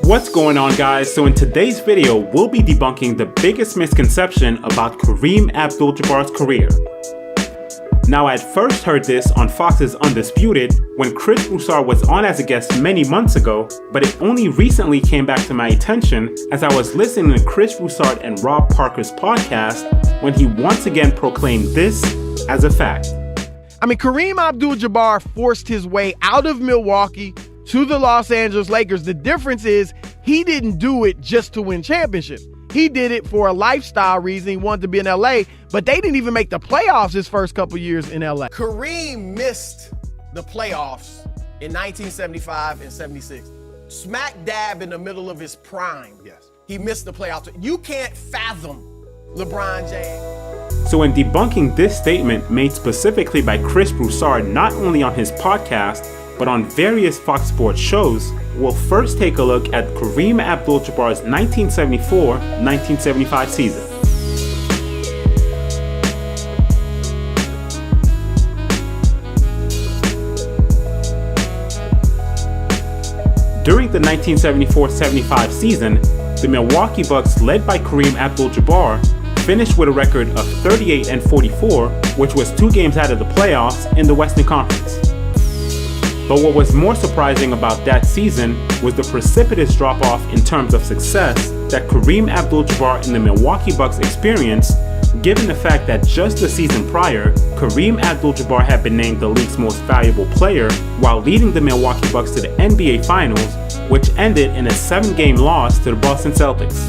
What's going on, guys? So in today's video, we'll be debunking the biggest misconception about Kareem Abdul Jabbar's career. Now, I had first heard this on Fox's Undisputed when Chris Broussard was on as a guest many months ago, but it only recently came back to my attention as I was listening to Chris Broussard and Rob Parker's podcast when he once again proclaimed this as a fact. Kareem Abdul Jabbar forced his way out of Milwaukee to the Los Angeles Lakers. The difference is he didn't do it just to win championships. He did it for a lifestyle reason. He wanted to be in LA, but they didn't even make the playoffs his first couple years in LA. Kareem missed the playoffs in 1975 and 76. Smack dab in the middle of his prime. Yes. He missed the playoffs. You can't fathom LeBron James. So in debunking this statement made specifically by Chris Broussard not only on his podcast, but on various Fox Sports shows, we'll first take a look at Kareem Abdul Jabbar's 1974-1975 season. During the 1974-75 season, the Milwaukee Bucks, led by Kareem Abdul Jabbar, finished with a record of 38-44, which was 2 games out of the playoffs in the Western Conference. But what was more surprising about that season was the precipitous drop-off in terms of success that Kareem Abdul Jabbar and the Milwaukee Bucks experienced, given the fact that just the season prior, Kareem Abdul Jabbar had been named the league's most valuable player while leading the Milwaukee Bucks to the NBA Finals, which ended in a 7-game loss to the Boston Celtics.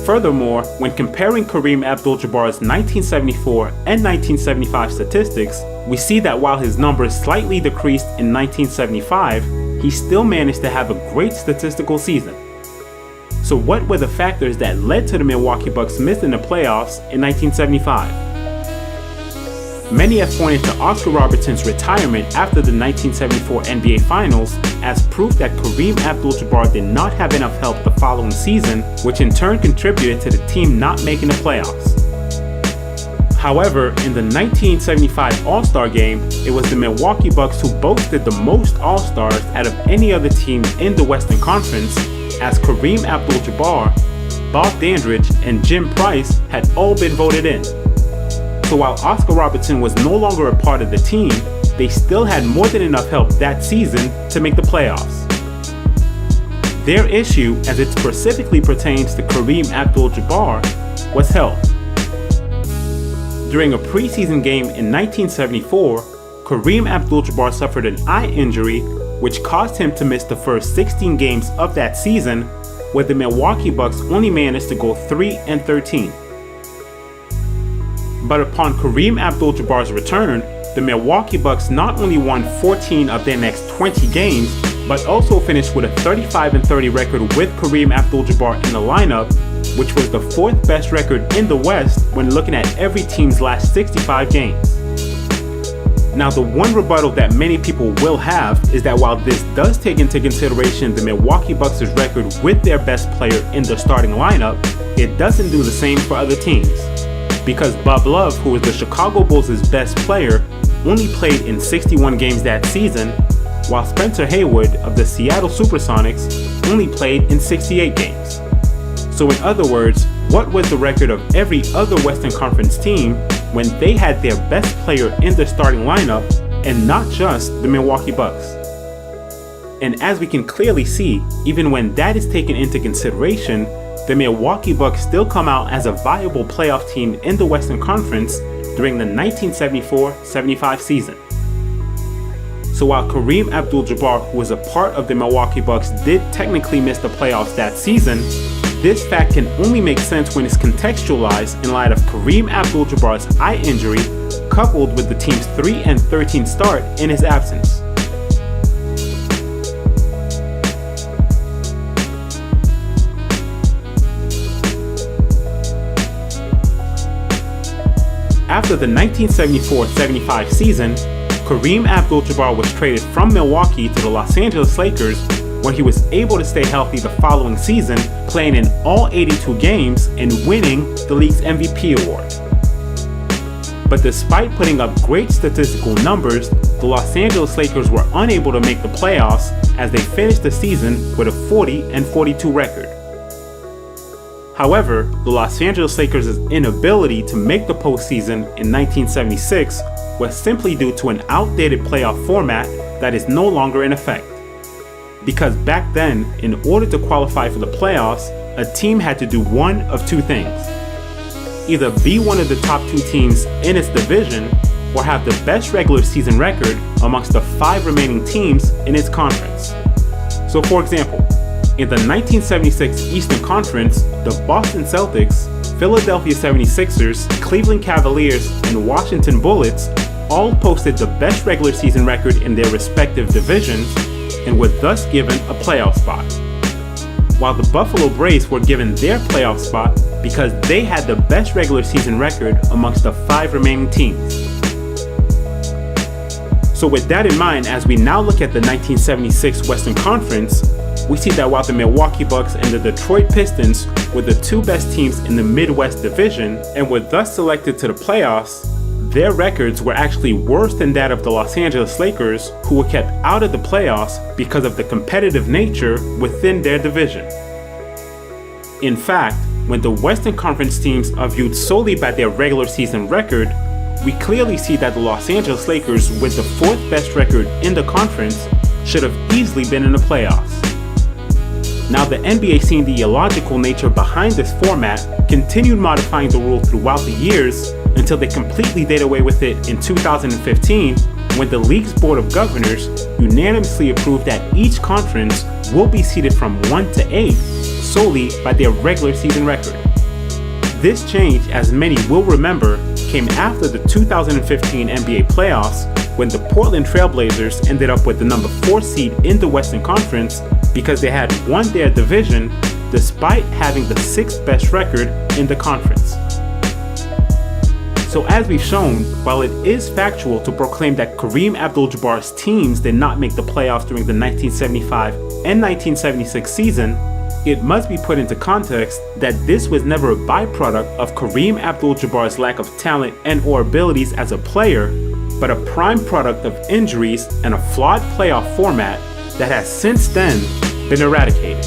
Furthermore, when comparing Kareem Abdul Jabbar's 1974 and 1975 statistics, we see that while his numbers slightly decreased in 1975, he still managed to have a great statistical season. So what were the factors that led to the Milwaukee Bucks missing the playoffs in 1975? Many have pointed to Oscar Robertson's retirement after the 1974 NBA Finals as proof that Kareem Abdul Jabbar did not have enough help the following season, which in turn contributed to the team not making the playoffs. However, in the 1975 All-Star Game, it was the Milwaukee Bucks who boasted the most All-Stars out of any other team in the Western Conference, as Kareem Abdul Jabbar, Bob Dandridge, and Jim Price had all been voted in. So while Oscar Robertson was no longer a part of the team, they still had more than enough help that season to make the playoffs. Their issue, as it specifically pertains to Kareem Abdul Jabbar, was health. During a preseason game in 1974, Kareem Abdul Jabbar suffered an eye injury, which caused him to miss the first 16 games of that season, where the Milwaukee Bucks only managed to go 3-13. But upon Kareem Abdul Jabbar's return, the Milwaukee Bucks not only won 14 of their next 20 games, but also finished with a 35-30 record with Kareem Abdul Jabbar in the lineup, which was the 4th best record in the West when looking at every team's last 65 games. Now, the one rebuttal that many people will have is that while this does take into consideration the Milwaukee Bucks' record with their best player in the starting lineup, it doesn't do the same for other teams. Because Bob Love, who was the Chicago Bulls' best player, only played in 61 games that season, while Spencer Haywood of the Seattle Supersonics only played in 68 games. So in other words, what was the record of every other Western Conference team when they had their best player in the starting lineup and not just the Milwaukee Bucks? And as we can clearly see, even when that is taken into consideration, the Milwaukee Bucks still come out as a viable playoff team in the Western Conference during the 1974-75 season. So while Kareem Abdul Jabbar, who was a part of the Milwaukee Bucks, did technically miss the playoffs that season, this fact can only make sense when it's contextualized in light of Kareem Abdul Jabbar's eye injury coupled with the team's 3-13 start in his absence. After the 1974-75 season, Kareem Abdul Jabbar was traded from Milwaukee to the Los Angeles Lakers, where he was able to stay healthy the following season, playing in all 82 games and winning the league's MVP award. But despite putting up great statistical numbers, the Los Angeles Lakers were unable to make the playoffs as they finished the season with a 40-42 record. However, the Los Angeles Lakers' inability to make the postseason in 1976 was simply due to an outdated playoff format that is no longer in effect. Because back then, in order to qualify for the playoffs, a team had to do one of two things. Either be one of the top two teams in its division, or have the best regular season record amongst the 5 remaining teams in its conference. So for example, in the 1976 Eastern Conference, the Boston Celtics, Philadelphia 76ers, Cleveland Cavaliers, and Washington Bullets all posted the best regular season record in their respective divisions and were thus given a playoff spot, while the Buffalo Braves were given their playoff spot because they had the best regular season record amongst the 5 remaining teams. So with that in mind, as we now look at the 1976 Western Conference, we see that while the Milwaukee Bucks and the Detroit Pistons were the 2 best teams in the Midwest Division and were thus selected to the playoffs, their records were actually worse than that of the Los Angeles Lakers, who were kept out of the playoffs because of the competitive nature within their division. In fact, when the Western Conference teams are viewed solely by their regular season record, we clearly see that the Los Angeles Lakers, with the 4th best record in the conference, should have easily been in the playoffs. Now, the NBA, seeing the illogical nature behind this format, continued modifying the rule throughout the years until they completely did away with it in 2015, when the league's Board of Governors unanimously approved that each conference will be seeded from 1 to 8 solely by their regular season record. This change, as many will remember, came after the 2015 NBA playoffs, when the Portland Trail Blazers ended up with the number 4 seed in the Western Conference because they had won their division despite having the 6th best record in the conference. So as we've shown, while it is factual to proclaim that Kareem Abdul Jabbar's teams did not make the playoffs during the 1975 and 1976 season, it must be put into context that this was never a byproduct of Kareem Abdul Jabbar's lack of talent and or abilities as a player, but a prime product of injuries and a flawed playoff format that has since then been eradicated.